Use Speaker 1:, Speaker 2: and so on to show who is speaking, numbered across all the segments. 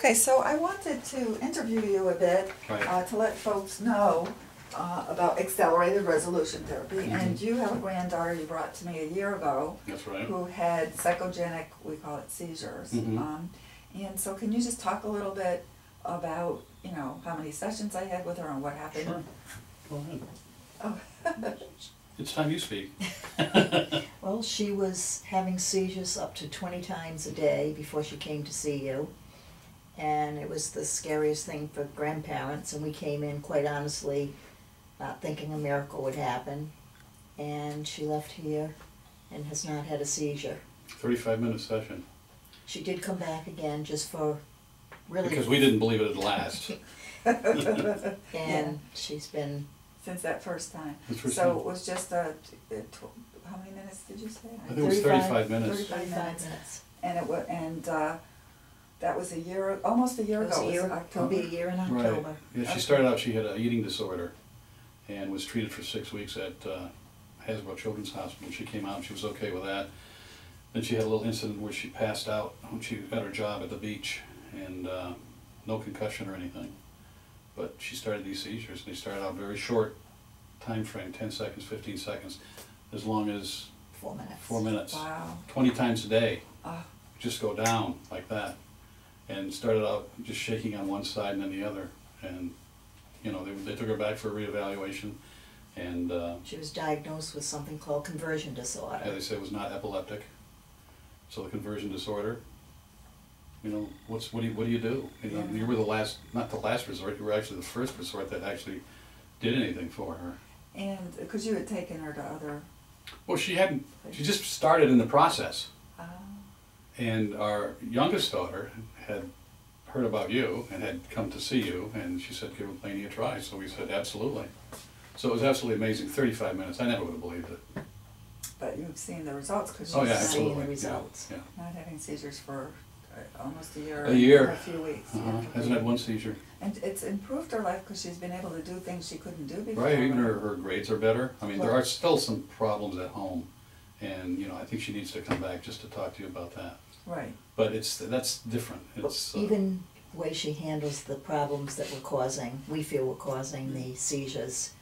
Speaker 1: Okay, so I wanted to interview you a bit
Speaker 2: Right.
Speaker 1: to let folks know about accelerated resolution therapy. And you have a granddaughter you brought to me a year ago
Speaker 2: That's right.
Speaker 1: who had psychogenic, we call it seizures. And so can you just talk a little bit about, you know, how many sessions I had with her and what happened?
Speaker 2: Sure. Go ahead.
Speaker 1: Oh.
Speaker 2: It's time you speak.
Speaker 3: Well, she was having seizures up to 20 times a day before she came to see you. And it was the scariest thing for grandparents, and we came in, quite honestly, not thinking a miracle would happen. And she left here and has not had a seizure.
Speaker 2: 35-minute session.
Speaker 1: She did come back again just for really...
Speaker 2: Because we didn't believe it'd last.
Speaker 3: And she's been...
Speaker 1: Since that first time.
Speaker 2: So
Speaker 1: time. It was just how many minutes did you say?
Speaker 2: I think it was 35 minutes.
Speaker 1: 35 minutes. And it was, that was a year, almost a year ago.
Speaker 3: It was
Speaker 1: October.
Speaker 3: It'll be a year in October.
Speaker 2: Right. Yeah, she started out, she had an eating disorder and was treated for 6 weeks at Hasbro Children's Hospital. She came out and she was okay with that. Then she had a little incident where she passed out when she got her job at the beach, and no concussion or anything. But she started these seizures, and they started out very short time frame, 10 seconds, 15 seconds, as long as
Speaker 3: 4 minutes.
Speaker 2: 4 minutes.
Speaker 1: Wow.
Speaker 2: 20 times a day. Just go down like that. And started out just shaking on one side and then the other. And, you know, they took her back for a reevaluation. And
Speaker 3: she was diagnosed with something called conversion disorder.
Speaker 2: yeah, they said it was not epileptic. So the conversion disorder, you know, what do you do? You know, you were the last, not the last resort, you were actually the first resort that actually did anything for her.
Speaker 1: And because you had taken her to other...
Speaker 2: Well, she just started in the process.
Speaker 1: Oh.
Speaker 2: And our youngest daughter had heard about you and had come to see you, and she said, give Lainey a try. So we said, absolutely. So it was absolutely amazing, 35 minutes. I never would have believed it.
Speaker 1: But you've seen the results because
Speaker 2: Oh,
Speaker 1: you've
Speaker 2: yeah,
Speaker 1: seen
Speaker 2: absolutely.
Speaker 1: the results.
Speaker 2: Yeah.
Speaker 1: Not having seizures for almost a year.
Speaker 2: A year.
Speaker 1: And a few weeks.
Speaker 2: Hasn't had one seizure.
Speaker 1: And it's improved her life because she's been able to do things she couldn't do before.
Speaker 2: Right, even her grades are better. I mean, there are still some problems at home. And, you know, I think she needs to come back just to talk to you about that.
Speaker 1: Right.
Speaker 2: But that's different. It's
Speaker 3: even the way she handles the problems that we feel were causing the seizures,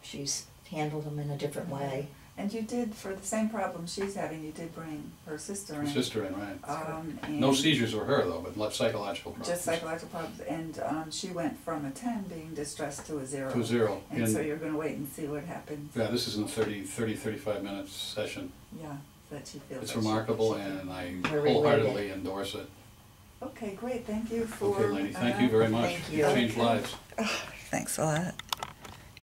Speaker 3: she's handled them in a different way.
Speaker 1: And you did, for the same problem she's having, you did bring her sister in.
Speaker 2: Her sister in, right.
Speaker 1: And
Speaker 2: No seizures were her, though, but psychological problems.
Speaker 1: just psychological problems. And she went from a 10 being distressed to a 0.
Speaker 2: To a 0.
Speaker 1: And so you're going to wait and see what happens.
Speaker 2: Yeah, this is in 35 minute session.
Speaker 1: Yeah, that she feels.
Speaker 2: It's
Speaker 1: that
Speaker 2: remarkable,
Speaker 1: she
Speaker 2: and I
Speaker 3: We're
Speaker 2: wholeheartedly endorse it.
Speaker 1: Okay, great. Thank you for...
Speaker 2: Okay, Lainey, thank you very much.
Speaker 3: Thank you.
Speaker 2: You've changed lives.
Speaker 1: Thanks a lot.